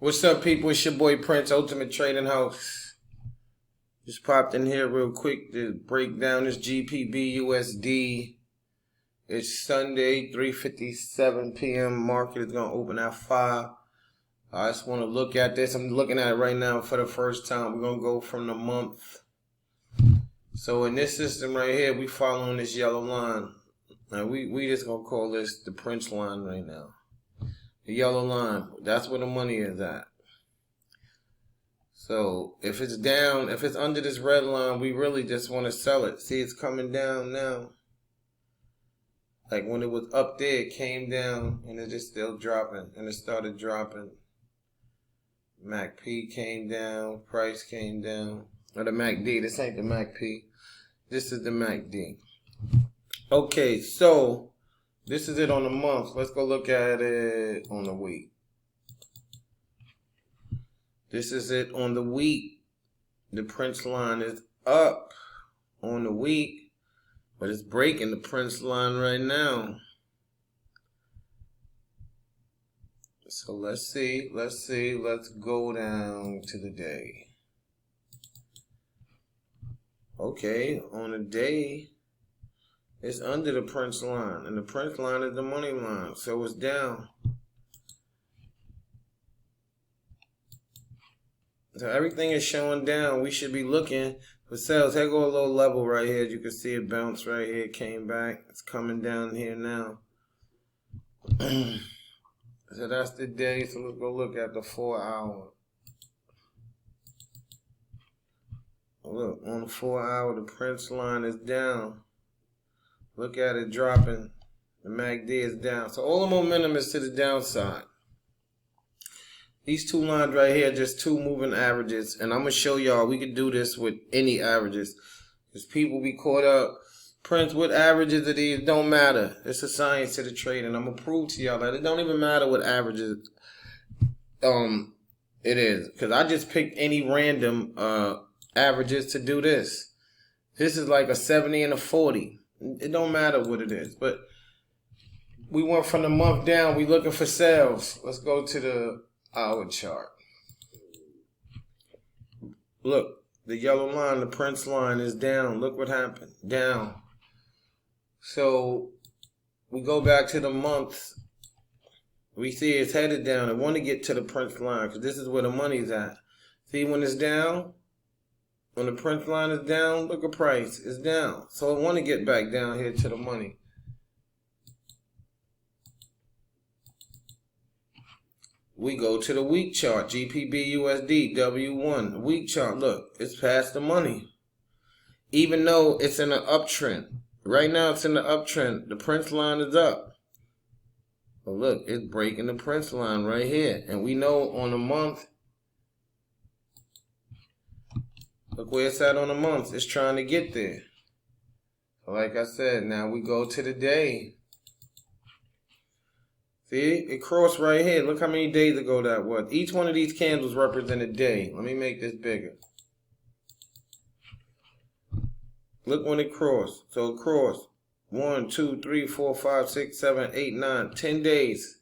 What's up, people? It's your boy Prince, Ultimate Trading House. Just popped in here real quick to break down this GPB USD. It's Sunday, 3:57 p.m. Market is going to open at 5. I just want to look at this. I'm looking at it right now for the first time. We're going to go from the month. So in this system right here, we following this yellow line. Now we just going to call this the Prince line right now. The yellow line, that's where the money is at. So if it's down, if it's under this red line, we really just want to sell it. See, it's coming down now. Like when it was up there, it came down and it's just still dropping. And it started dropping. MACD came down, price came down. Or the MACD, this ain't the MACD. This is the MACD. Okay, so this is it on the month. Let's go look at it on the week. This is it on the week. The Prince line is up on the week, but it's breaking the Prince line right now. So let's see. Let's go down to the day. Okay, on the day, it's under the Prince line, and the Prince line is the money line, so it's down. So everything is showing down. We should be looking for sales. Here go a little level right here. You can see it bounce right here. It came back. It's coming down here now. So that's the day. So let's go look at the 4 hour. Look, on the 4 hour, the Prince line is down. Look at it dropping. The MACD is down. So all the momentum is to the downside. These two lines right here are just two moving averages. And I'm going to show y'all we can do this with any averages. Because people be caught up. Prince, what averages are these? Don't matter. It's a science to the trade. And I'm going to prove to y'all that it don't even matter what averages it is. Because I just picked any random averages to do this. This is like a 70 and a 40. It don't matter what it is. But we went from the month down. We looking for sales. Let's go to the hour chart. Look, the yellow line, the Prince line is down. Look what happened. Down. So we go back to the month. We see it's headed down. I want to get to the Prince line because this is where the money's at. See, when it's down, when the Prince line is down, look at price. It's down. So I want to get back down here to the money. We go to the week chart, GPB USD, W1. The week chart, look, it's past the money. Even though it's in an uptrend. Right now it's in the uptrend. The Prince line is up. But look, it's breaking the Prince line right here. And we know on the month, look where it's at on the month. It's trying to get there. Like I said, now we go to the day. See, it crossed right here. Look how many days ago that was. Each one of these candles represent a day. Let me make this bigger. Look when it crossed. So it crossed 1, 2, 3, 4, 5, 6, 7, 8, 9, 10 days.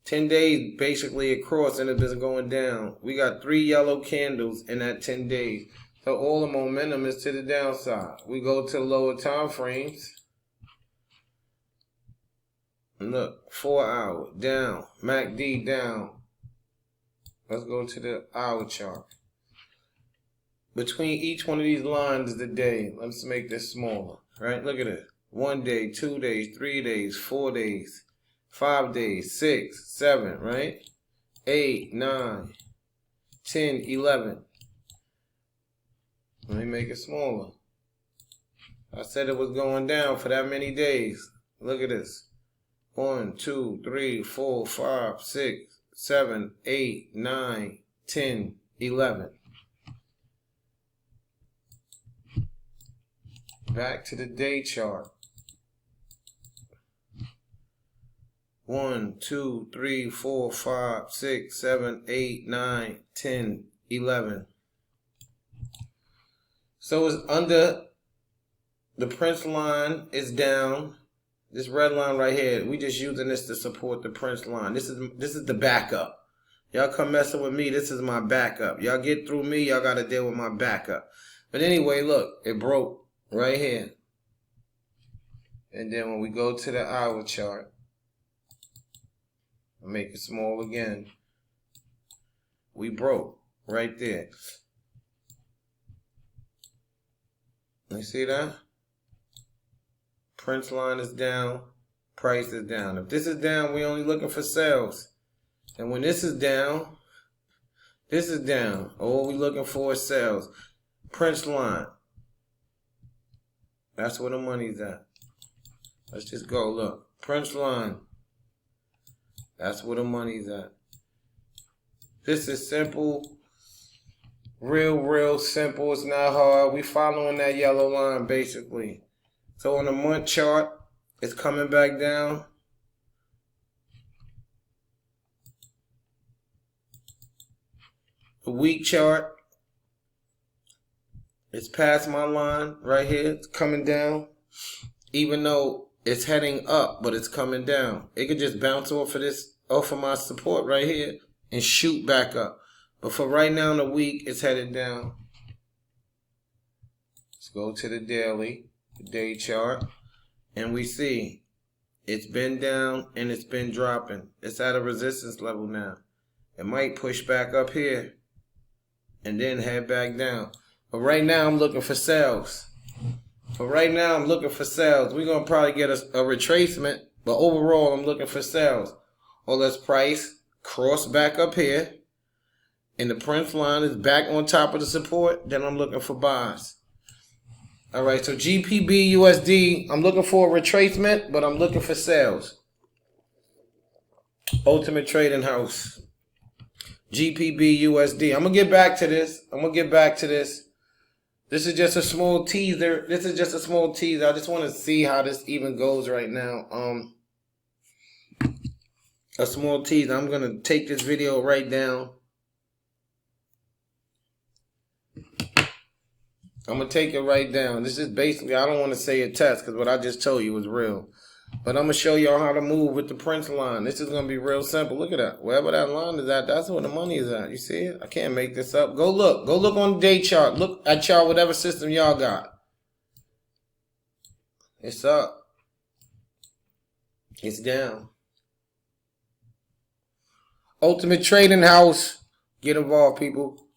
10 days basically it crossed and it's been going down. We got 3 yellow candles in that 10 days. So all the momentum is to the downside. We go to the lower time frames. Look, 4 hour, down. MACD down. Let's go to the hour chart. Between each one of these lines is the day. Let's make this smaller. Right? Look at it. 1 day, 2 days, 3 days, 4 days, 5 days, 6, 7, right? 8, 9, 10, 11. Let me make it smaller. I said it was going down for that many days. Look at this. 1, 2, 3, 4, 5, 6, 7, 8, 9, 10, 11. Back to the day chart. 1, 2, 3, 4, 5, 6, 7, 8, 9, 10, 11. So it's under the Prince line is down. This red line right here, we just using this to support the Prince line. This is the backup. Y'all come messing with me, this is my backup. Y'all get through me, y'all got to deal with my backup. But anyway, look, it broke right here. And then when we go to the hour chart, I'll make it small again. We broke right there. You see that? Prince line is down, price is down. If this is down, we're only looking for sales. And when this is down, all we looking for is sales. Prince line. That's where the money's at. Let's just go, look. Prince line. That's where the money's at. This is simple. Real simple. It's not hard. We following that yellow line, basically. So on the month chart, it's coming back down. The week chart, it's past my line right here. It's coming down. Even though it's heading up, but it's coming down. It could just bounce off of my support right here and shoot back up. But for right now in the week, it's headed down. Let's go to the daily, the day chart, and we see it's been down and it's been dropping. It's at a resistance level now. It might push back up here and then head back down. But right now, I'm looking for sales. We're going to probably get a retracement, but overall, I'm looking for sales. Or let's price cross back up here. And the Prince line is back on top of the support. Then I'm looking for buys. All right, so GPB USD, I'm looking for a retracement, but I'm looking for sales. Ultimate Trading House. GPB USD. I'm going to get back to this. This is just a small teaser. I just want to see how this even goes right now. A small teaser. I'm going to take this video right down. I'm going to take it right down. This is basically, I don't want to say a test because what I just told you was real. But I'm going to show y'all how to move with the Prince line. This is going to be real simple. Look at that. Wherever that line is at, that's where the money is at. You see it? I can't make this up. Go look. Go look on the day chart. Look at y'all, whatever system y'all got. It's up. It's down. Ultimate Trading House. Get involved, people.